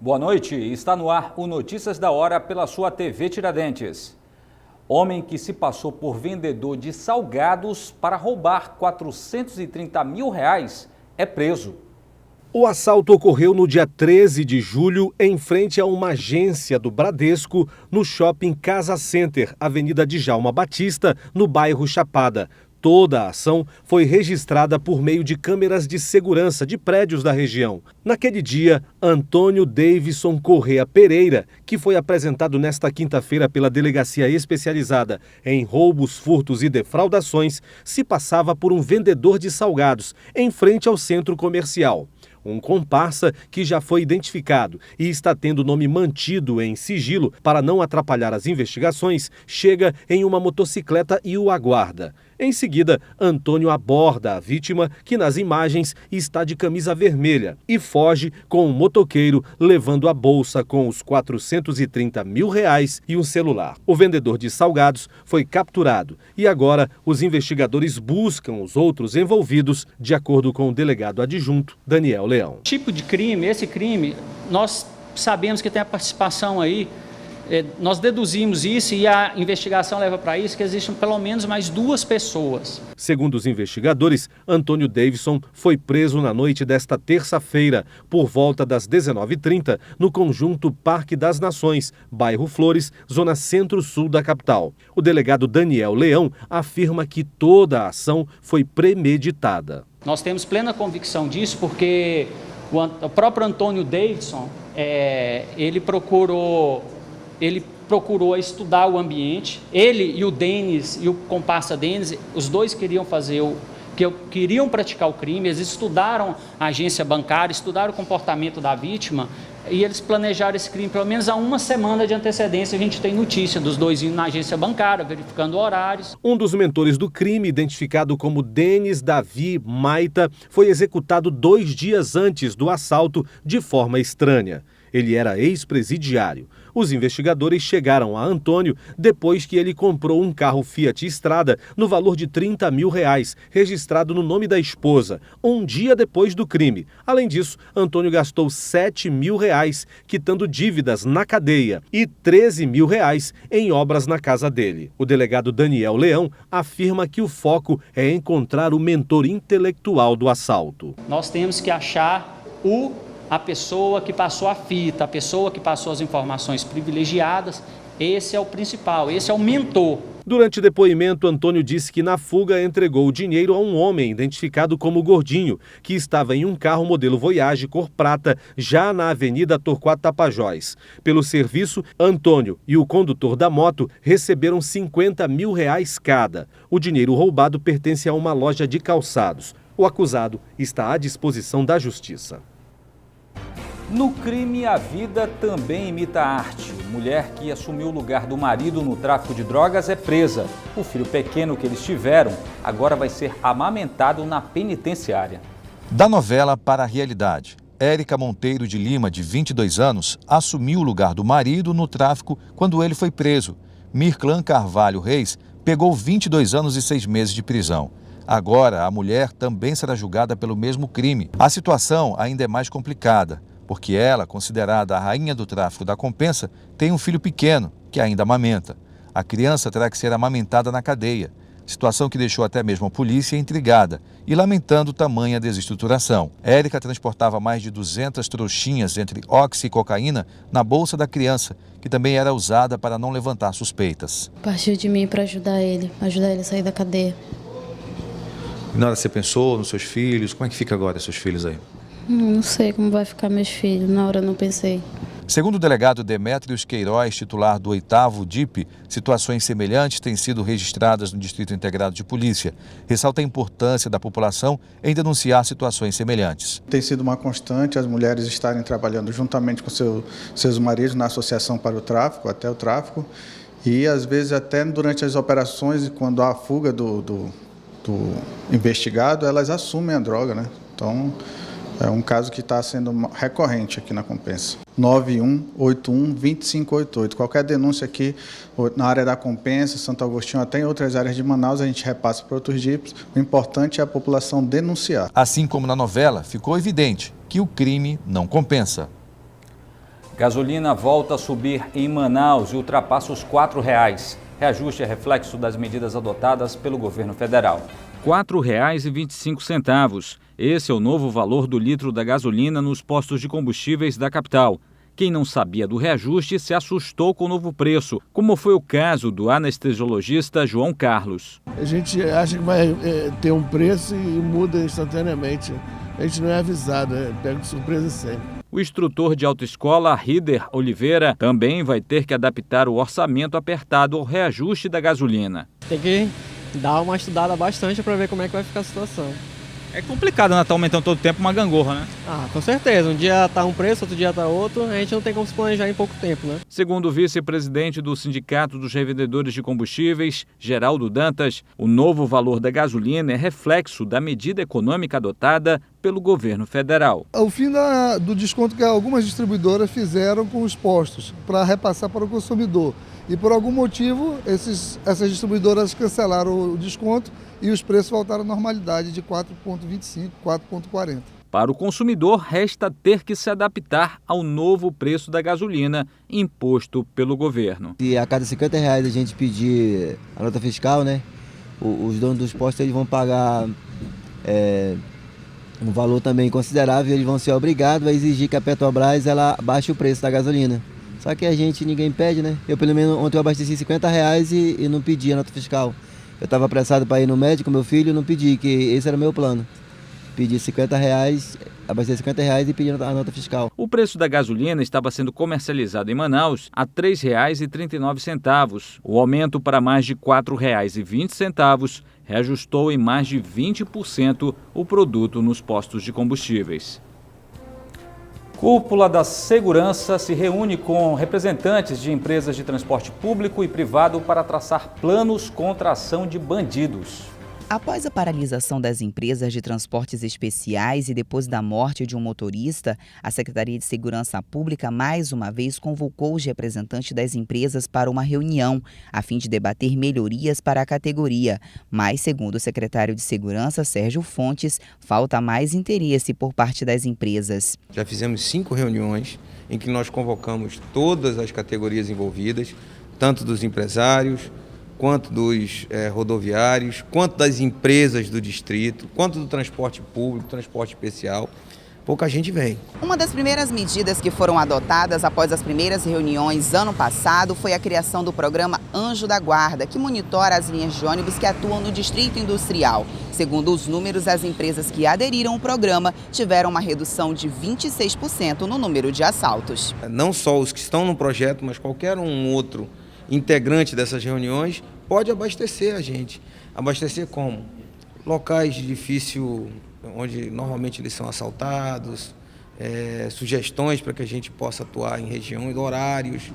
Boa noite, está no ar o Notícias da Hora pela sua TV Tiradentes. Homem que se passou por vendedor de salgados para roubar R$430 mil é preso. O assalto ocorreu no dia 13 de julho em frente a uma agência do Bradesco no shopping Casa Center, Avenida Djalma Batista, no bairro Chapada. Toda a ação foi registrada por meio de câmeras de segurança de prédios da região. Naquele dia, Antônio Davidson Correa Pereira, que foi apresentado nesta quinta-feira pela Delegacia Especializada em Roubos, Furtos e Defraudações, se passava por um vendedor de salgados em frente ao centro comercial. Um comparsa que já foi identificado e está tendo nome mantido em sigilo para não atrapalhar as investigações, chega em uma motocicleta e o aguarda. Em seguida, Antônio aborda a vítima, que nas imagens está de camisa vermelha, e foge com um motoqueiro levando a bolsa com os R$430 mil e um celular. O vendedor de salgados foi capturado e agora os investigadores buscam os outros envolvidos, de acordo com o delegado adjunto Daniel Leão. Tipo de crime, esse crime, nós sabemos que tem a participação aí. Nós deduzimos isso e a investigação leva para isso que existem pelo menos mais 2 pessoas. Segundo os investigadores, Antônio Davidson foi preso na noite desta terça-feira, por volta das 19h30, no conjunto Parque das Nações, bairro Flores, zona centro-sul da capital. O delegado Daniel Leão afirma que toda a ação foi premeditada. Nós temos plena convicção disso porque o próprio Antônio Davidson, ele procurou estudar o ambiente. Ele e o Denis e o comparsa Denis, os dois queriam praticar o crime. Eles estudaram a agência bancária, estudaram o comportamento da vítima e eles planejaram esse crime pelo menos há uma semana de antecedência. A gente tem notícia dos dois indo na agência bancária, verificando horários. Um dos mentores do crime, identificado como Denis Davi Maita, foi executado 2 dias antes do assalto de forma estranha. Ele era ex-presidiário. Os investigadores chegaram a Antônio depois que ele comprou um carro Fiat Strada no valor de R$30 mil, registrado no nome da esposa, um dia depois do crime. Além disso, Antônio gastou R$7 mil, quitando dívidas na cadeia, e R$13 mil em obras na casa dele. O delegado Daniel Leão afirma que o foco é encontrar o mentor intelectual do assalto. Nós temos que achar a pessoa que passou a fita, a pessoa que passou as informações privilegiadas. Esse é o principal, esse é o mentor. Durante o depoimento, Antônio disse que na fuga entregou o dinheiro a um homem identificado como Gordinho, que estava em um carro modelo Voyage cor prata, já na Avenida Torquato Tapajós. Pelo serviço, Antônio e o condutor da moto receberam R$50 mil cada. O dinheiro roubado pertence a uma loja de calçados. O acusado está à disposição da Justiça. No crime, a vida também imita a arte. Mulher que assumiu o lugar do marido no tráfico de drogas é presa. O filho pequeno que eles tiveram agora vai ser amamentado na penitenciária. Da novela para a realidade. Érica Monteiro de Lima, de 22 anos, assumiu o lugar do marido no tráfico quando ele foi preso. Mirclan Carvalho Reis pegou 22 anos e 6 meses de prisão. Agora, a mulher também será julgada pelo mesmo crime. A situação ainda é mais complicada, porque ela, considerada a rainha do tráfico da compensa, tem um filho pequeno, que ainda amamenta. A criança terá que ser amamentada na cadeia, situação que deixou até mesmo a polícia intrigada e lamentando tamanha desestruturação. Érica transportava mais de 200 trouxinhas entre oxi e cocaína na bolsa da criança, que também era usada para não levantar suspeitas. Partiu de mim para ajudar ele a sair da cadeia. E na hora você pensou nos seus filhos? Como é que fica agora seus filhos aí? Não sei como vai ficar meus filhos, na hora eu não pensei. Segundo o delegado Demétrios Queiroz, titular do 8º DIP, situações semelhantes têm sido registradas no Distrito Integrado de Polícia. Ressalta a importância da população em denunciar situações semelhantes. Tem sido uma constante as mulheres estarem trabalhando juntamente com seus maridos na Associação para o Tráfico, até o tráfico, e às vezes até durante as operações, quando há a fuga do investigado, elas assumem a droga, né? Então, é um caso que está sendo recorrente aqui na Compensa. 9181-2588. Qualquer denúncia aqui na área da Compensa, Santo Agostinho, até em outras áreas de Manaus, a gente repassa para outros DIPs. O importante é a população denunciar. Assim como na novela, ficou evidente que o crime não compensa. Gasolina volta a subir em Manaus e ultrapassa os R$ 4,00. Reajuste é reflexo das medidas adotadas pelo governo federal. R$ 4,25. Esse é o novo valor do litro da gasolina nos postos de combustíveis da capital. Quem não sabia do reajuste se assustou com o novo preço, como foi o caso do anestesiologista João Carlos. A gente acha que vai ter um preço e muda instantaneamente. A gente não é avisado, pega de surpresa sempre. O instrutor de autoescola, Rider Oliveira, também vai ter que adaptar o orçamento apertado ao reajuste da gasolina. Tem que dar uma estudada bastante para ver como é que vai ficar a situação. É complicado, né? Tá aumentando todo o tempo uma gangorra, né? Com certeza. Um dia tá um preço, outro dia tá outro. A gente não tem como se planejar em pouco tempo, né? Segundo o vice-presidente do Sindicato dos Revendedores de Combustíveis, Geraldo Dantas, o novo valor da gasolina é reflexo da medida econômica adotada pelo governo federal. O fim do desconto que algumas distribuidoras fizeram com os postos para repassar para o consumidor. E por algum motivo, essas distribuidoras cancelaram o desconto e os preços voltaram à normalidade de 4,25, 4,40. Para o consumidor, resta ter que se adaptar ao novo preço da gasolina imposto pelo governo. Se a cada R$50 a gente pedir a nota fiscal, né, os donos dos postos eles vão pagar um valor também considerável, eles vão ser obrigados a exigir que a Petrobras ela baixe o preço da gasolina. Só que ninguém pede, né? Eu pelo menos ontem eu abasteci R$50 e não pedi a nota fiscal. Eu estava apressado para ir no médico, meu filho, não pedi, que esse era o meu plano. Pedi R$50, abasteci R$50 e pedi a nota fiscal. O preço da gasolina estava sendo comercializado em Manaus a R$ 3,39. O aumento para mais de R$ 4,20 reajustou em mais de 20% o produto nos postos de combustíveis. Cúpula da Segurança se reúne com representantes de empresas de transporte público e privado para traçar planos contra a ação de bandidos. Após a paralisação das empresas de transportes especiais e depois da morte de um motorista, a Secretaria de Segurança Pública mais uma vez convocou os representantes das empresas para uma reunião, a fim de debater melhorias para a categoria. Mas, segundo o secretário de Segurança, Sérgio Fontes, falta mais interesse por parte das empresas. Já fizemos 5 reuniões em que nós convocamos todas as categorias envolvidas, tanto dos empresários, quanto dos rodoviários, quanto das empresas do distrito, quanto do transporte público, transporte especial. Pouca gente vem. Uma das primeiras medidas que foram adotadas após as primeiras reuniões ano passado foi a criação do programa Anjo da Guarda, que monitora as linhas de ônibus que atuam no Distrito Industrial. Segundo os números, as empresas que aderiram ao programa tiveram uma redução de 26% no número de assaltos. Não só os que estão no projeto, mas qualquer outro integrante dessas reuniões pode abastecer a gente. Abastecer como? Locais de difícil, onde normalmente eles são assaltados, sugestões para que a gente possa atuar em regiões, horários.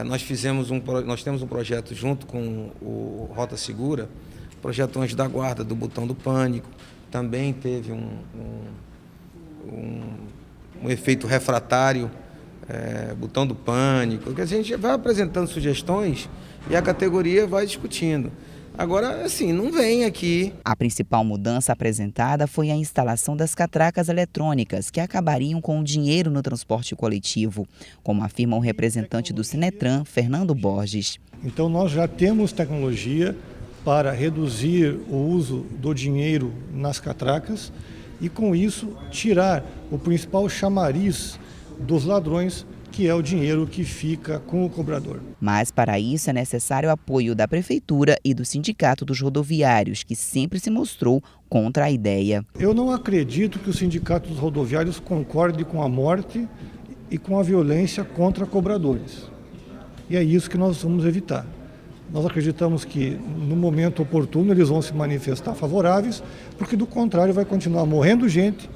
Nós temos um projeto junto com o Rota Segura, o projeto Anjo da Guarda, do Botão do Pânico. Também teve um efeito refratário, Botão do Pânico, que a gente vai apresentando sugestões e a categoria vai discutindo. Agora, assim, não vem aqui. A principal mudança apresentada foi a instalação das catracas eletrônicas, que acabariam com o dinheiro no transporte coletivo, como afirma o representante do Sinetran, Fernando Borges. Então, nós já temos tecnologia para reduzir o uso do dinheiro nas catracas e, com isso, tirar o principal chamariz dos ladrões, que é o dinheiro que fica com o cobrador. Mas para isso é necessário o apoio da Prefeitura e do Sindicato dos Rodoviários, que sempre se mostrou contra a ideia. Eu não acredito que o Sindicato dos Rodoviários concorde com a morte e com a violência contra cobradores. E é isso que nós vamos evitar. Nós acreditamos que no momento oportuno eles vão se manifestar favoráveis, porque do contrário vai continuar morrendo gente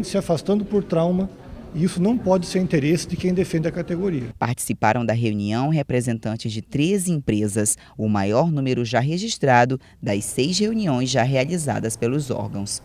se afastando por trauma. E isso não pode ser interesse de quem defende a categoria. Participaram da reunião representantes de 13 empresas, o maior número já registrado das 6 reuniões já realizadas pelos órgãos.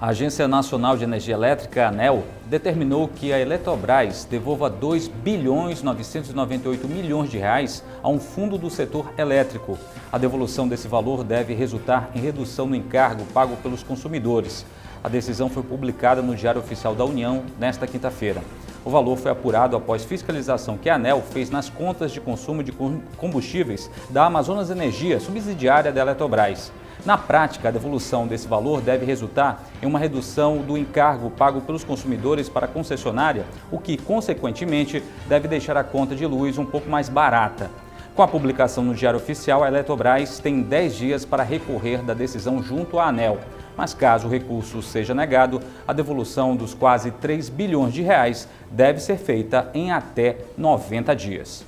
A Agência Nacional de Energia Elétrica, ANEEL, determinou que a Eletrobras devolva 2,998 bilhões de reais a um fundo do setor elétrico. A devolução desse valor deve resultar em redução no encargo pago pelos consumidores. A decisão foi publicada no Diário Oficial da União nesta quinta-feira. O valor foi apurado após fiscalização que a ANEEL fez nas contas de consumo de combustíveis da Amazonas Energia, subsidiária da Eletrobras. Na prática, a devolução desse valor deve resultar em uma redução do encargo pago pelos consumidores para a concessionária, o que, consequentemente, deve deixar a conta de luz um pouco mais barata. Com a publicação no Diário Oficial, a Eletrobras tem 10 dias para recorrer da decisão junto à ANEEL. Mas caso o recurso seja negado, a devolução dos quase 3 bilhões de reais deve ser feita em até 90 dias.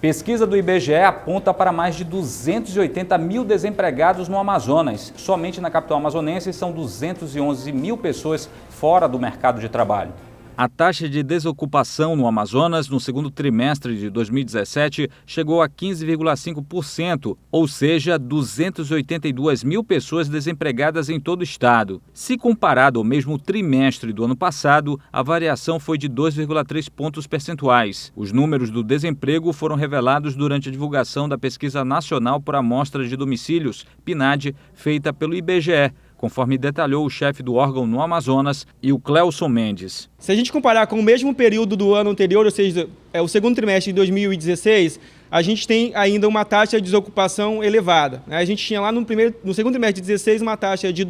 Pesquisa do IBGE aponta para mais de 280 mil desempregados no Amazonas. Somente na capital amazonense são 211 mil pessoas fora do mercado de trabalho. A taxa de desocupação no Amazonas no segundo trimestre de 2017 chegou a 15,5%, ou seja, 282 mil pessoas desempregadas em todo o estado. Se comparado ao mesmo trimestre do ano passado, a variação foi de 2,3 pontos percentuais. Os números do desemprego foram revelados durante a divulgação da Pesquisa Nacional por Amostra de Domicílios, PNAD, feita pelo IBGE, conforme detalhou o chefe do órgão no Amazonas, o Clelson Mendes. Se a gente comparar com o mesmo período do ano anterior, ou seja, o segundo trimestre de 2016, a gente tem ainda uma taxa de desocupação elevada. A gente tinha lá no segundo trimestre de 2016 uma taxa de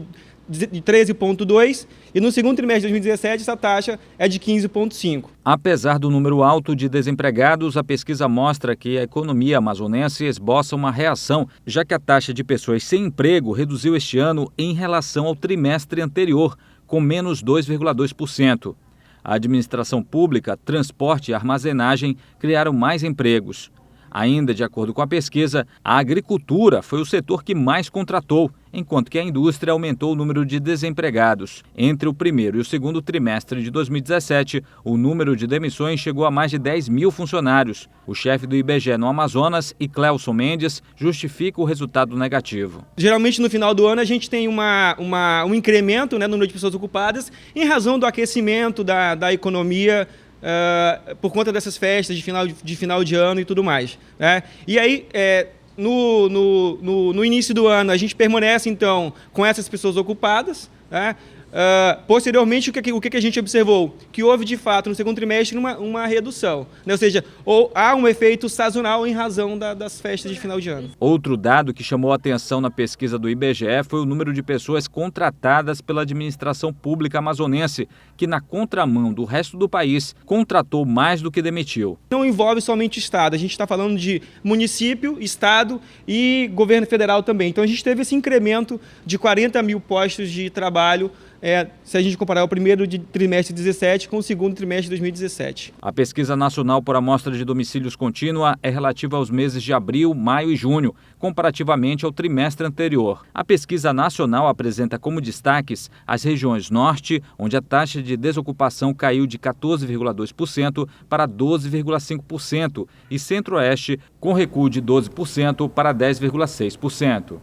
13,2% e no segundo trimestre de 2017 essa taxa é de 15,5%. Apesar do número alto de desempregados, a pesquisa mostra que a economia amazonense esboça uma reação, já que a taxa de pessoas sem emprego reduziu este ano em relação ao trimestre anterior, com menos 2,2%. A administração pública, transporte e armazenagem criaram mais empregos. Ainda de acordo com a pesquisa, a agricultura foi o setor que mais contratou, enquanto que a indústria aumentou o número de desempregados. Entre o primeiro e o segundo trimestre de 2017, o número de demissões chegou a mais de 10 mil funcionários. O chefe do IBGE no Amazonas, Clelson Mendes, justifica o resultado negativo. Geralmente no final do ano a gente tem um incremento, no número de pessoas ocupadas em razão do aquecimento da economia, por conta dessas festas de final de ano e tudo mais. E aí, no início do ano, a gente permanece, então, com essas pessoas ocupadas. Posteriormente, o que a gente observou? Que houve, de fato, no segundo trimestre, uma redução. Ou seja, há um efeito sazonal em razão das festas de final de ano. Outro dado que chamou a atenção na pesquisa do IBGE foi o número de pessoas contratadas pela administração pública amazonense, que, na contramão do resto do país, contratou mais do que demitiu. Não envolve somente o Estado, a gente está falando de município, Estado e governo federal também. Então, a gente teve esse incremento de 40 mil postos de trabalho, se a gente comparar o primeiro trimestre de 2017 com o segundo trimestre de 2017. A Pesquisa Nacional por Amostra de Domicílios Contínua é relativa aos meses de abril, maio e junho, comparativamente ao trimestre anterior. A Pesquisa Nacional apresenta como destaques as regiões Norte, onde a taxa de desocupação caiu de 14,2% para 12,5%, e Centro-Oeste, com recuo de 12% para 10,6%.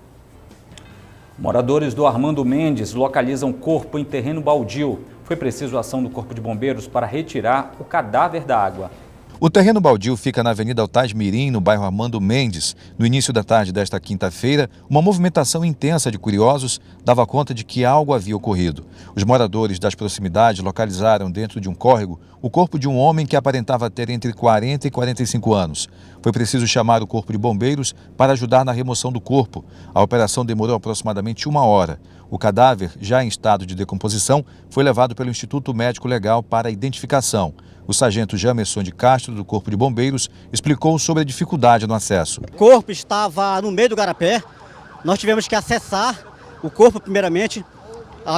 Moradores do Armando Mendes localizam corpo em terreno baldio. Foi preciso a ação do Corpo de Bombeiros para retirar o cadáver da água. O terreno baldio fica na Avenida Altaz Mirim, no bairro Armando Mendes. No início da tarde desta quinta-feira, uma movimentação intensa de curiosos dava conta de que algo havia ocorrido. Os moradores das proximidades localizaram dentro de um córrego o corpo de um homem que aparentava ter entre 40 e 45 anos. Foi preciso chamar o Corpo de Bombeiros para ajudar na remoção do corpo. A operação demorou aproximadamente 1 hora. O cadáver, já em estado de decomposição, foi levado pelo Instituto Médico Legal para a identificação. O sargento Jamerson de Castro, do Corpo de Bombeiros, explicou sobre a dificuldade no acesso. O corpo estava no meio do garapé, nós tivemos que acessar o corpo primeiramente,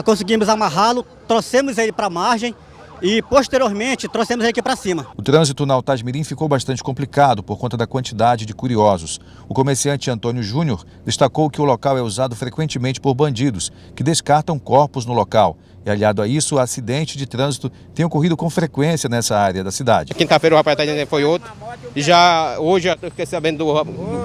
conseguimos amarrá-lo, trouxemos ele para a margem e posteriormente trouxemos ele aqui para cima. O trânsito na Altaz Mirim ficou bastante complicado por conta da quantidade de curiosos. O comerciante Antônio Júnior destacou que o local é usado frequentemente por bandidos, que descartam corpos no local. E aliado a isso, o acidente de trânsito tem ocorrido com frequência nessa área da cidade. Quinta-feira o rapaz foi outro, e já hoje eu fiquei sabendo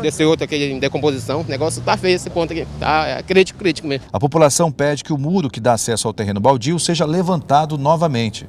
desse outro aqui em decomposição. O negócio tá feio esse ponto aqui, tá crítico mesmo. A população pede que o muro que dá acesso ao terreno baldio seja levantado novamente.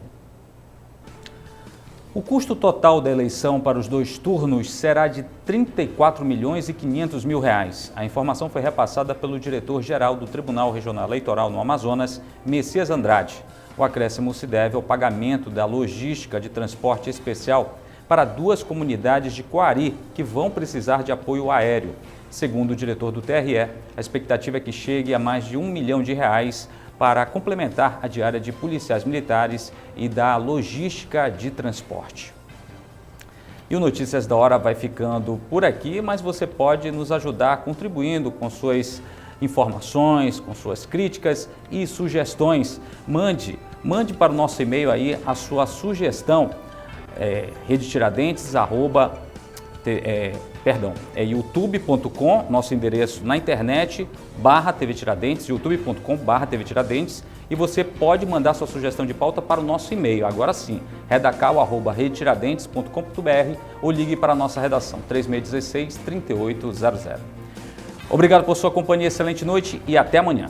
O custo total da eleição para os 2 turnos será de R$ 34.500.000. A informação foi repassada pelo diretor-geral do Tribunal Regional Eleitoral no Amazonas, Messias Andrade. O acréscimo se deve ao pagamento da logística de transporte especial para 2 comunidades de Coari que vão precisar de apoio aéreo. Segundo o diretor do TRE, a expectativa é que chegue a mais de R$1 milhão para complementar a diária de policiais militares e da logística de transporte. E o Notícias da Hora vai ficando por aqui, mas você pode nos ajudar contribuindo com suas informações, com suas críticas e sugestões. Mande para o nosso e-mail aí a sua sugestão, youtube.com, nosso endereço na internet, /TV Tiradentes, youtube.com/TV Tiradentes, e você pode mandar sua sugestão de pauta para o nosso e-mail, agora sim, redacal@redetiradentes.com.br, ou ligue para a nossa redação, 3616-3800. Obrigado por sua companhia, excelente noite e até amanhã.